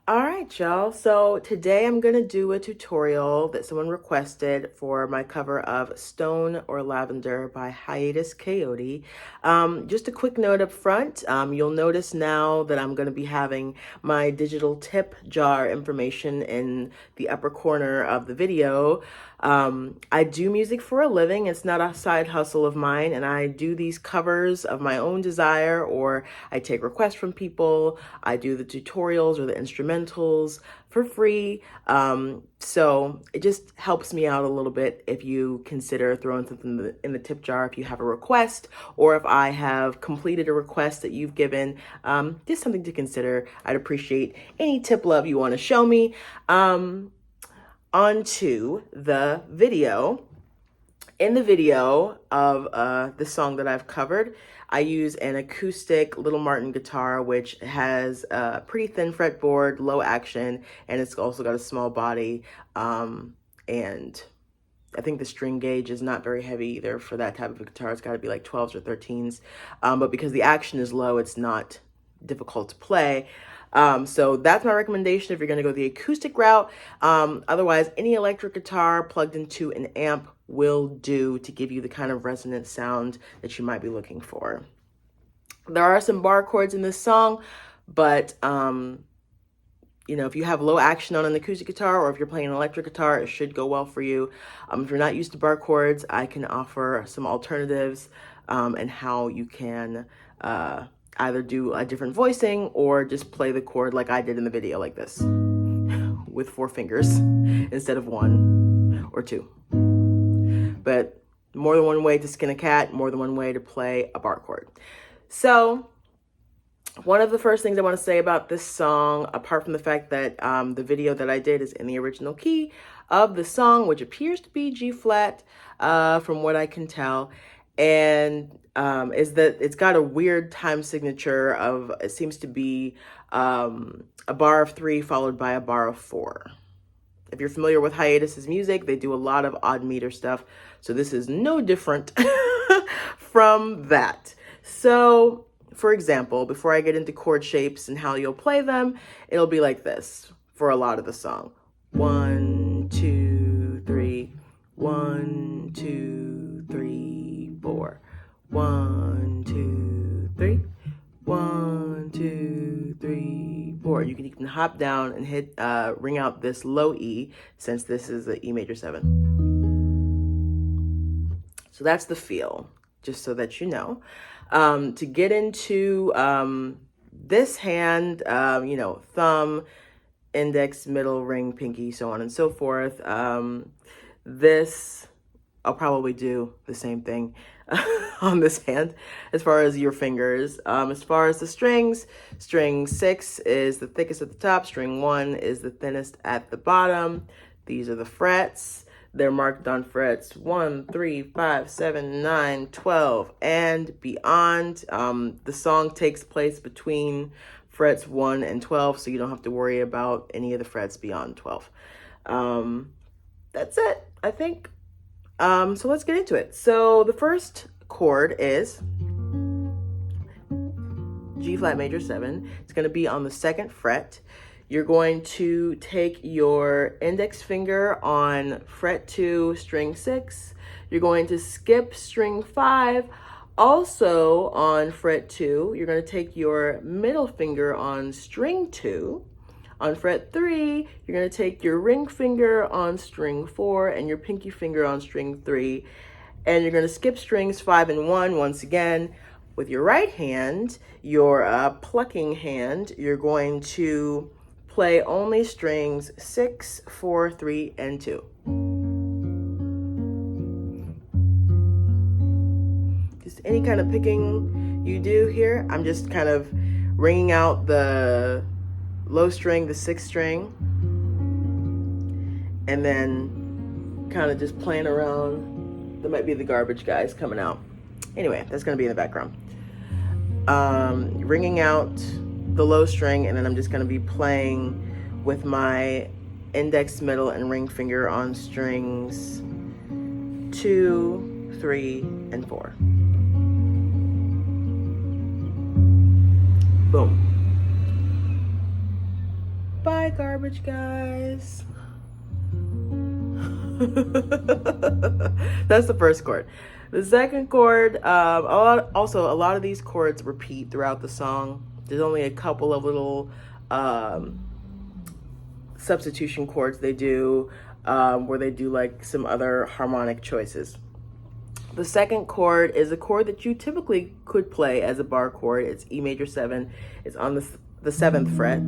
All right, y'all. So today I'm going to do a tutorial that someone requested for my cover of Stone or Lavender by Hiatus Kaiyote. Just a quick note up front. You'll notice now that I'm going to be having my digital tip jar information in the upper corner of the video. I do music for a living. It's not a side hustle of mine, and I do these covers of my own desire, or I take requests from people. I do the tutorials or the instrumentals for free. So it just helps me out a little bit if you consider throwing something in the tip jar if you have a request, or if I have completed a request that you've given. Just something to consider. I'd appreciate any tip love you want to show me. Onto the video. In the video of the song that I've covered, I use an acoustic Little Martin guitar, which has a pretty thin fretboard, low action, and it's also got a small body. And I think the string gauge is not very heavy either for that type of a guitar. It's got to be like 12s or 13s. But because the action is low, it's not difficult to play. So that's my recommendation if you're going to go the acoustic route. Otherwise, any electric guitar plugged into an amp will do to give you the kind of resonant sound that you might be looking for. There are some bar chords in this song, but if you have low action on an acoustic guitar, or if you're playing an electric guitar, it should go well for you. If you're not used to bar chords, I can offer some alternatives and how you can either do a different voicing or just play the chord like I did in the video, like this, with 4 fingers instead of 1 or 2. But more than one way to skin a cat, more than one way to play a bar chord. So one of the first things I want to say about this song, apart from the fact that the video that I did is in the original key of the song, which appears to be G flat from what I can tell, and is that it's got a weird time signature of, it seems to be a bar of 3 followed by a bar of 4. If you're familiar with Hiatus's music, they do a lot of odd meter stuff, so this is no different from that. So, for example, before I get into chord shapes and how you'll play them, it'll be like this for a lot of the song. 1, 2, 3, 1, 2, 3, 4. 1, 2, 3. 1, 2, 3, 4. You can even hop down and hit ring out this low E, since this is the E major 7. So that's the feel, just so that you know. To get into this hand, thumb, index, middle, ring, pinky, so on and so forth. This, I'll probably do the same thing on this hand as far as your fingers. As far as the strings, string 6 is the thickest at the top, string 1 is the thinnest at the bottom. These are the frets. They're marked on frets 1, 3, 5, 7, 9, 12, and beyond. The song takes place between frets 1 and 12, so you don't have to worry about any of the frets beyond 12. That's it, I think. So let's get into it. So the first chord is G flat major 7. It's going to be on the 2nd fret. You're going to take your index finger on fret 2, string 6. You're going to skip string 5. Also on fret 2, you're going to take your middle finger on string 2. On fret 3, you're going to take your ring finger on string 4 and your pinky finger on string 3. And you're going to skip strings 5 and 1 once again. With your right hand, your plucking hand, you're going to play only strings 6, 4, 3, and 2. Just any kind of picking you do here. I'm just kind of ringing out the low string, the 6th string, and then kind of just playing around. That might be the garbage guys coming out. Anyway, that's going to be in the background. Ringing out the low string, and then I'm just going to be playing with my index, middle, and ring finger on strings 2, 3, and 4. Boom. Bye, garbage guys. That's the first chord. The second chord, a lot of these chords repeat throughout the song. There's only a couple of little substitution chords they do, where they do like some other harmonic choices. The second chord is a chord that you typically could play as a bar chord. It's E major 7. It's on the 7th fret.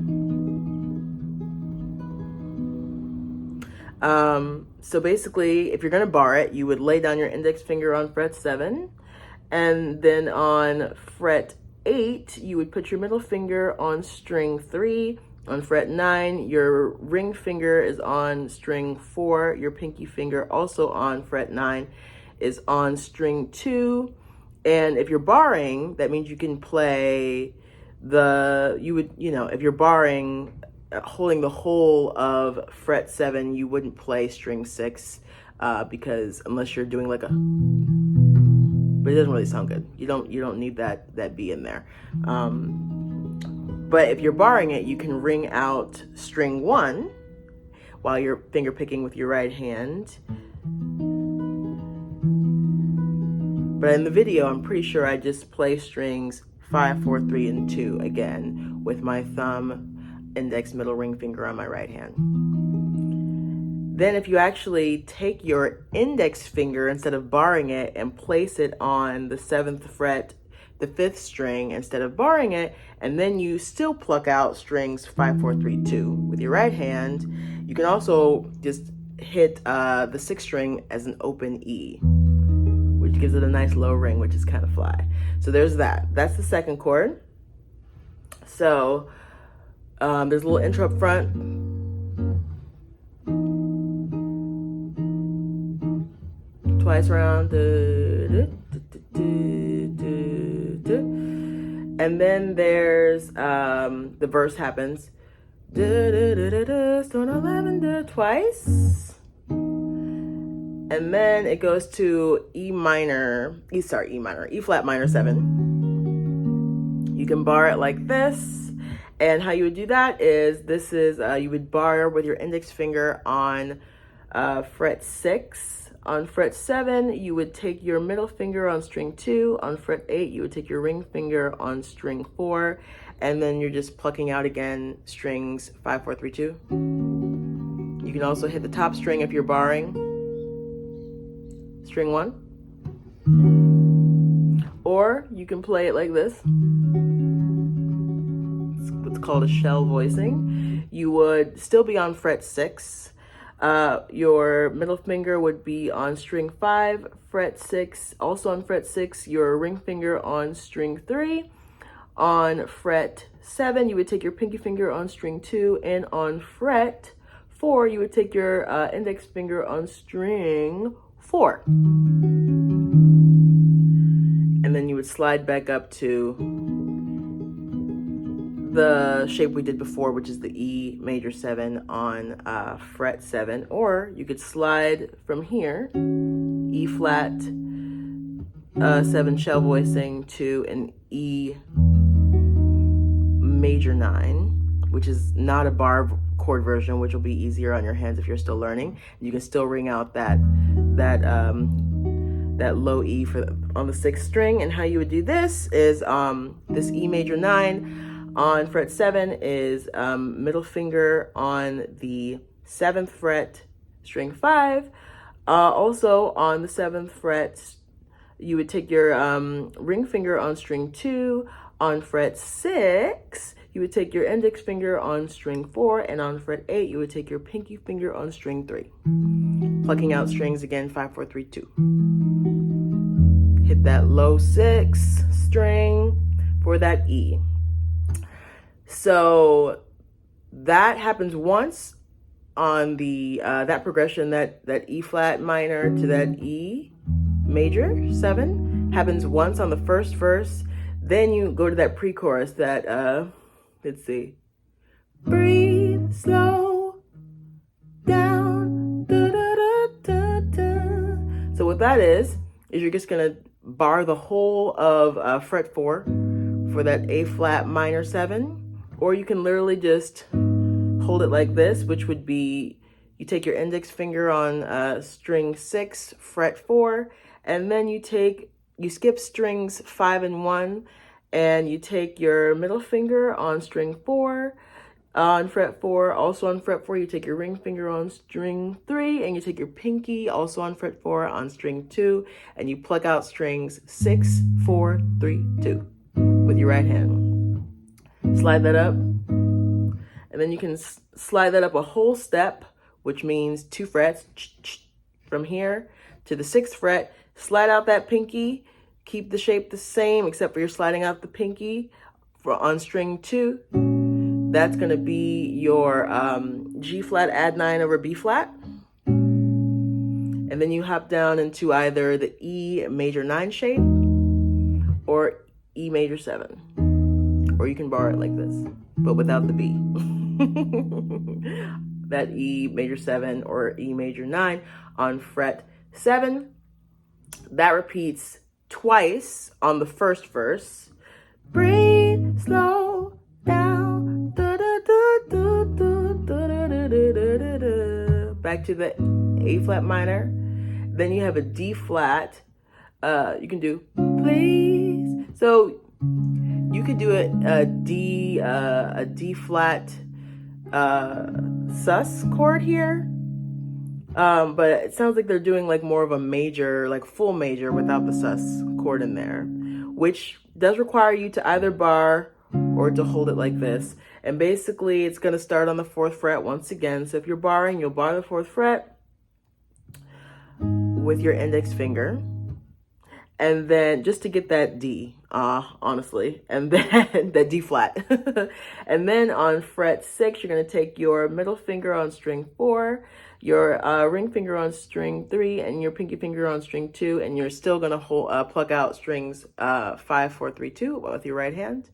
So basically, if you're going to bar it, you would lay down your index finger on fret 7, and then on fret 8, you would put your middle finger on string 3. On fret 9, your ring finger is on string 4. Your pinky finger, also on fret 9, is on string 2. And if you're barring, that means you can play if you're barring, holding the whole of fret 7, you wouldn't play string 6, because unless you're doing like a, but it doesn't really sound good. You don't need that B in there. But if you're barring it, you can ring out string 1 while you're finger picking with your right hand. But in the video, I'm pretty sure I just play strings 5, 4, 3, and 2 again with my thumb, index, middle ring finger on my right hand. Then if you actually take your index finger instead of barring it and place it on the 7th fret, the 5th string instead of barring it, and then you still pluck out strings 5, 4, 3, 2 with your right hand, you can also just hit the 6th string as an open E, which gives it a nice low ring, which is kind of fly. So there's that. That's the second chord. So there's a little intro up front. Twice around. And then there's the verse happens. Stone on lavender twice. And then it goes to E flat minor 7. You can bar it like this. And how you would do that is, you would bar with your index finger on fret 6. On fret 7, you would take your middle finger on string 2. On fret 8, you would take your ring finger on string 4. And then you're just plucking out again strings 5, 4, 3, 2. You can also hit the top string if you're barring, string 1. Or you can play it like this. It's what's called a shell voicing. You would still be on fret 6. Your middle finger would be on string 5, fret 6. Also on fret 6, your ring finger on string 3. On fret 7, you would take your pinky finger on string 2. And on fret 4, you would take your index finger on string 4. And then you would slide back up to the shape we did before, which is the E major 7 on fret 7. Or you could slide from here, E flat 7 shell voicing, to an E major 9, which is not a bar chord version, which will be easier on your hands if you're still learning. You can still ring out that low E on the 6th string. And how you would do this is this E major 9 on fret 7 is middle finger on the 7th fret, string 5. Also on the 7th fret, you would take your ring finger on string 2. On fret 6, you would take your index finger on string 4, and on fret 8, you would take your pinky finger on string 3. Plucking out strings again, 5, 4, 3, 2. Hit that low 6 string for that E. So that happens once on the that progression, that E flat minor to that E major 7 happens once on the first verse. Then you go to that pre-chorus that, let's see. Breathe, slow down. Da, da, da, da, da. So what that is you're just going to bar the whole of fret 4 for that A flat minor 7. Or you can literally just hold it like this, which would be, you take your index finger on string 6, fret 4, and then you skip strings 5 and 1, and you take your middle finger on string 4, on fret 4, also on fret 4, you take your ring finger on string 3, and you take your pinky, also on fret 4, on string 2, and you pluck out strings 6, 4, 3, 2 with your right hand. Slide that up, and then you can slide that up a whole step, which means 2 frets from here to the 6th fret. Slide out that pinky, keep the shape the same except for you're sliding out the pinky on string 2. That's going to be your G flat add 9 over B flat. And then you hop down into either the E major 9 shape or E major 7. Or you can bar it like this, but without the B. That E major 7 or E major 9 on fret 7. That repeats twice on the first verse. Breathe, slow down. Back to the A flat minor. Then you have a D flat. You can do please. So you could do a D flat sus chord here. But it sounds like they're doing like more of a major, like full major without the sus chord in there, which does require you to either bar or to hold it like this. And basically it's going to start on the 4th fret once again. So if you're barring, you'll bar the 4th fret with your index finger. And then just to get that D, honestly, and then that D flat. And then on fret 6, you're going to take your middle finger on string 4, your ring finger on string 3, and your pinky finger on string 2, and you're still going to pluck out strings 5, 4, 3, 2 with your right hand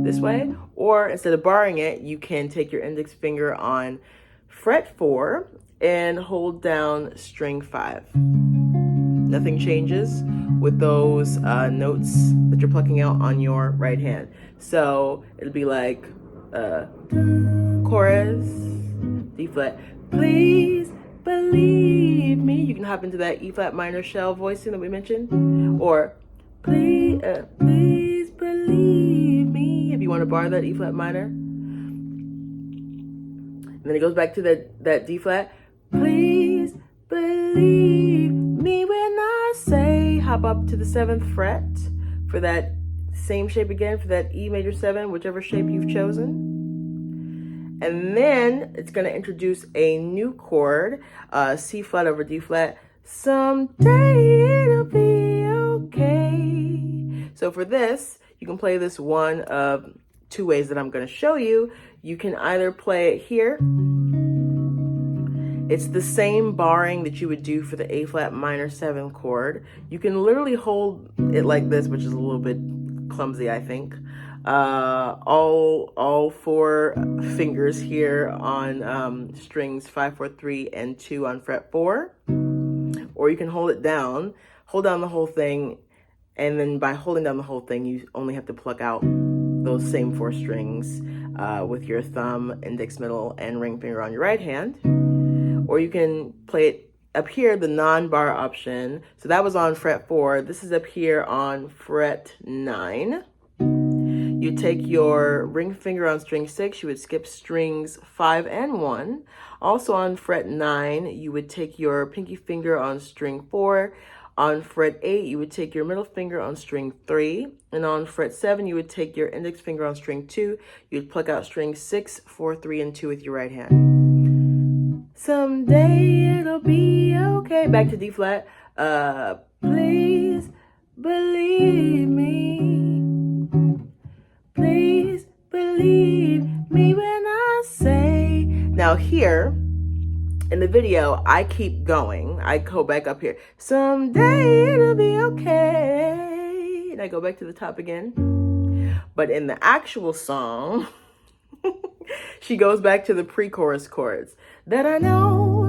this way. Or instead of barring it, you can take your index finger on fret 4 and hold down string 5. Nothing changes with those notes that you're plucking out on your right hand. So it'll be like chorus, D flat, please believe me. You can hop into that E flat minor shell voicing that we mentioned, or please believe me if you want to bar that E flat minor. And then it goes back to that D flat, please believe me when I say, hop up to the 7th fret for that same shape again, for that E major 7, whichever shape you've chosen. And then it's going to introduce a new chord, C flat over D flat. Someday it'll be okay. So for this, you can play this one of 2 ways that I'm going to show you. You can either play it here. It's the same barring that you would do for the A flat minor 7 chord. You can literally hold it like this, which is a little bit clumsy, I think. All 4 fingers here on strings 5, 4, 3, and 2 on fret 4. Or you can hold down the whole thing, and then by holding down the whole thing, you only have to pluck out those same 4 strings with your thumb, index, middle, and ring finger on your right hand. Or you can play it up here, the non-bar option. So that was on fret 4. This is up here on fret 9. You take your ring finger on string 6. You would skip strings 5 and 1. Also on fret 9, you would take your pinky finger on string 4. On fret 8, you would take your middle finger on string 3. And on fret 7, you would take your index finger on string 2. You would pluck out strings 6, 4, 3, and 2 with your right hand. Someday it'll be okay. Back to D flat. Please believe me. Please believe me when I say. Now here in the video, I keep going. I go back up here. Someday it'll be okay. And I go back to the top again. But in the actual song, she goes back to the pre-chorus chords. That I know.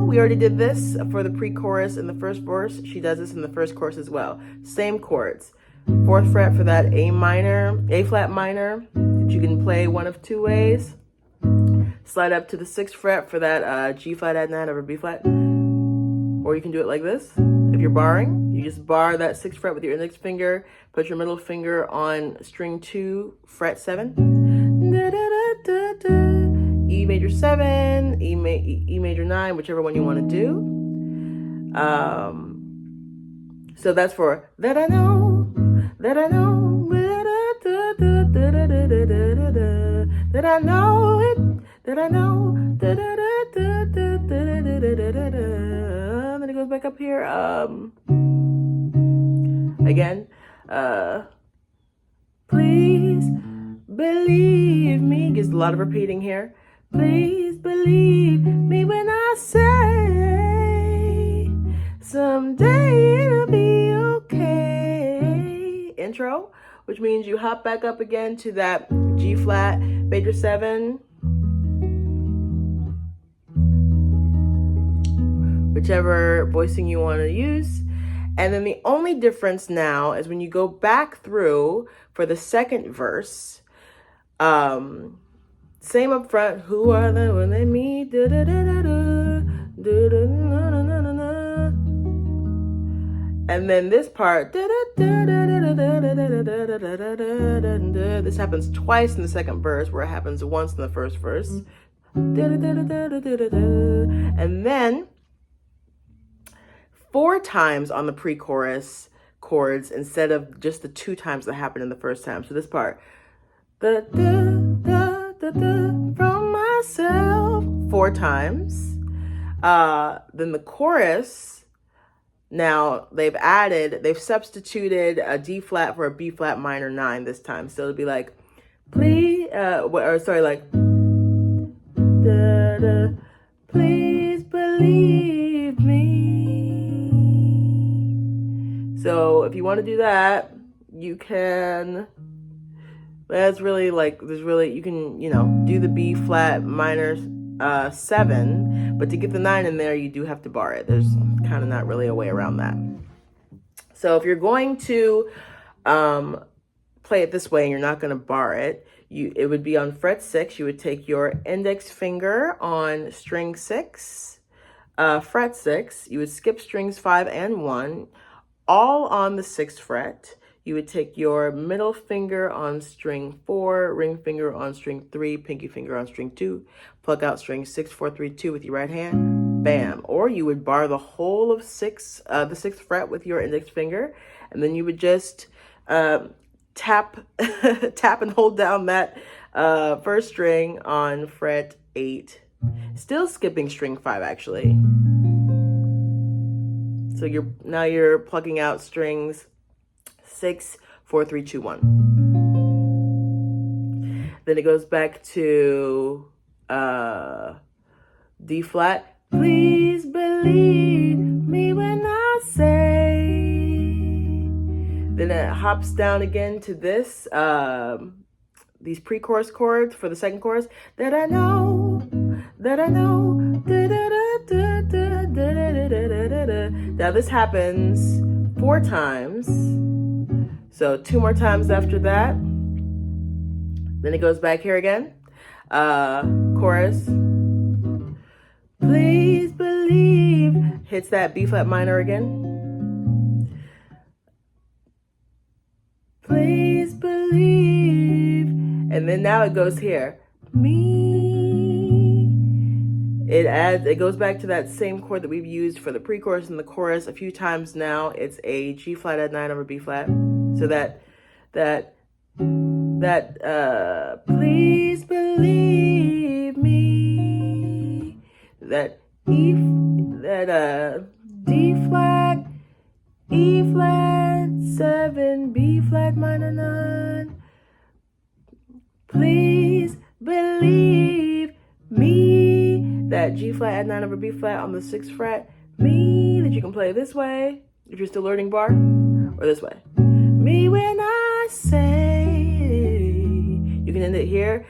We already did this for the pre-chorus in the first verse. She does this in the first chorus as well. Same chords. 4th fret for that A flat minor that you can play one of 2 ways. slide up to the 6th fret for that G flat add 9 over B flat. Or you can do it like this. If you're barring, you just bar that 6th fret with your index finger, put your middle finger on string 2, fret 7. E major 7, E major 9, whichever one you want to do. So that's for that I know, that I know, that I know it, that I know, then it goes back up here. Again, please believe me. Gets a lot of repeating here. Please believe me when I say someday it'll be okay. Intro, which means you hop back up again to that G flat major 7. Whichever voicing you want to use. And then the only difference now is when you go back through for the second verse, same up front, who are they when they meet, and then this part, this happens twice in the second verse, where it happens once in the first verse. And then 4 times on the pre-chorus chords instead of just the 2 times that happened in the first time. So this part, from myself, 4 times. Then the chorus, now they've substituted a D flat for a B flat minor 9 this time. So it'll be like, please, please believe me. So if you want to do that, you can. That's really like, you can, do the B flat minor 7, but to get the 9 in there, you do have to bar it. There's kind of not really a way around that. So if you're going to play it this way and you're not going to bar it, it would be on fret 6. You would take your index finger on string 6, fret 6. You would skip strings 5 and 1, all on the 6th fret. You would take your middle finger on string 4, ring finger on string 3, pinky finger on string 2, pluck out string 6, 4, 3, 2 with your right hand, bam. Or you would bar the whole of the 6th fret with your index finger, and then you would just tap and hold down that first string on fret 8, still skipping string 5 actually. So now you're plucking out strings 6, 4, 3, 2, 1. Then it goes back to D flat. Please believe me when I say. Then it hops down again to this, these pre-chorus chords for the second chorus. That I know, that I know. Now this happens 4 times. So 2 more times after that. Then it goes back here again. Chorus. Please believe. Hits that B flat minor again. Please believe. And then now it goes here. Me. It goes back to that same chord that we've used for the pre-chorus and the chorus a few times now. It's a G flat add 9 over B flat. So that please believe me, that D flat, E flat 7, B flat minor 9. Please believe me, that G flat add 9 over B flat on the 6th fret. Me, that you can play this way if you're still learning bar, or this way. Me when I say. You can end it here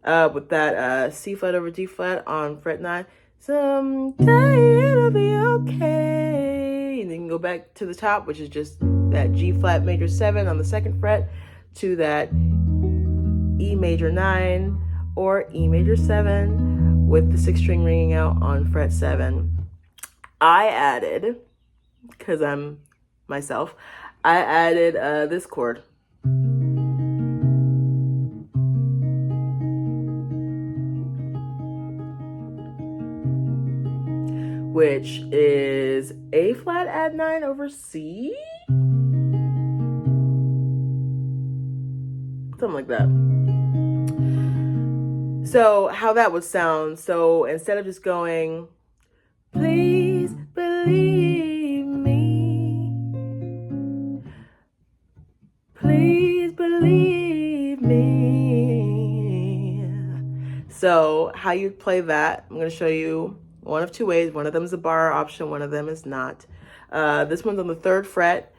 with that C flat over D flat on fret 9. Someday it'll be okay. And then you can go back to the top, which is just that G flat major 7 on the 2nd fret, to that E major 9 or E major 7 with the 6th string ringing out on fret 7. I added, because I'm myself, I added this chord. Which is A flat add 9 over C? Something like that. So how that would sound, so instead of just going, please believe me, please believe me. So how you'd play that, I'm going to show you one of two ways. One of them is a bar option, one of them is not. This one's on the 3rd fret.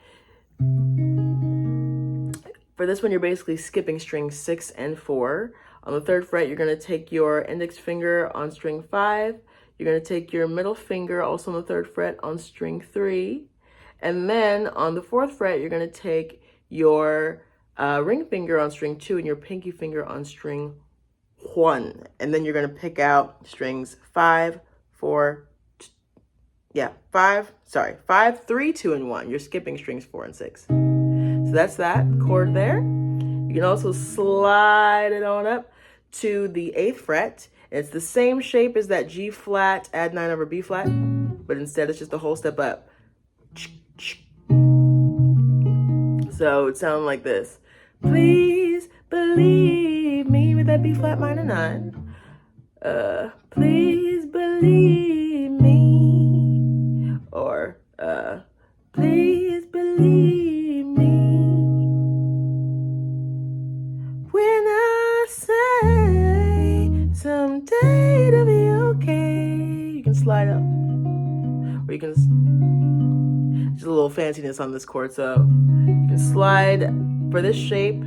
For this one, you're basically skipping strings 6 and 4. On the 3rd fret, you're going to take your index finger on string 5. You're going to take your middle finger also on the 3rd fret on string 3. And then on the 4th fret, you're going to take your ring finger on string 2 and your pinky finger on string 1. And then you're going to pick out strings 5, 4, 5, 3, 2, and 1. You're skipping strings 4 and 6. So that's that chord there. You can also slide it on up to the 8th fret. It's the same shape as that G flat, add 9 over B flat, but instead it's just a whole step up. So it sounds like this. Please believe me with that B flat minor 9. Please believe me. Or please believe me when I say someday it'll be okay. You can slide up, or you can, there's a little fanciness on this chord, so you can slide for this shape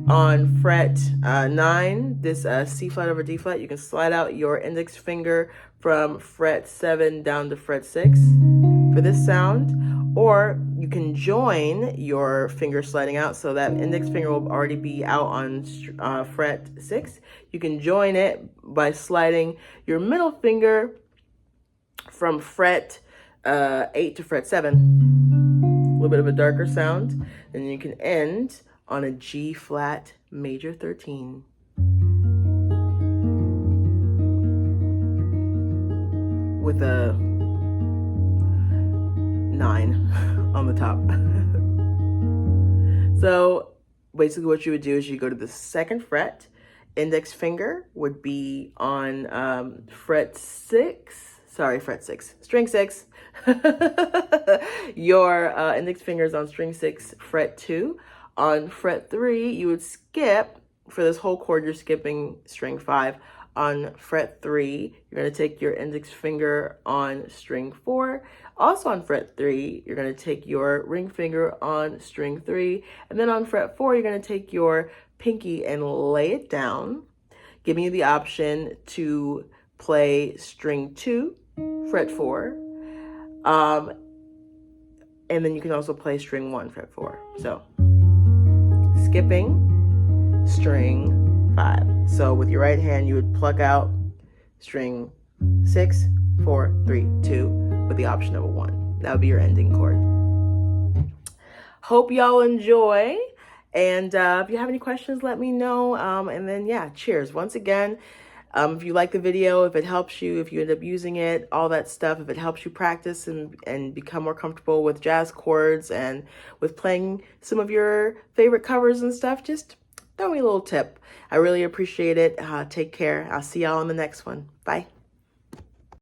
on fret 9, this C flat over D flat. You can slide out your index finger from fret 7 down to fret 6 for this sound, or you can join your finger sliding out, so that index finger will already be out on fret 6. You can join it by sliding your middle finger from fret 8 to fret 7. A little bit of a darker sound. And you can end on a G flat major 13. With a 9 on the top. So basically what you would do is you go to the 2nd fret, index finger would be on fret 6, string 6. Your index finger is on string 6, fret 2. On fret 3, you would skip, for this whole chord, you're skipping string 5. On fret 3, you're going to take your index finger on string 4. Also on fret 3, you're going to take your ring finger on string 3. And then on fret 4, you're going to take your pinky and lay it down, giving you the option to play string 2, fret 4. And then you can also play string 1, fret 4. So skipping string 5. So with your right hand, you would pluck out string 6, 4, 3, 2 with the option of a 1. That would be your ending chord. Hope y'all enjoy. And if you have any questions, let me know. And then, yeah, cheers. Once again, if you like the video, if it helps you, if you end up using it, all that stuff, if it helps you practice and become more comfortable with jazz chords and with playing some of your favorite covers and stuff, just throw me a little tip. I really appreciate it. Take care. I'll see y'all in the next one. Bye.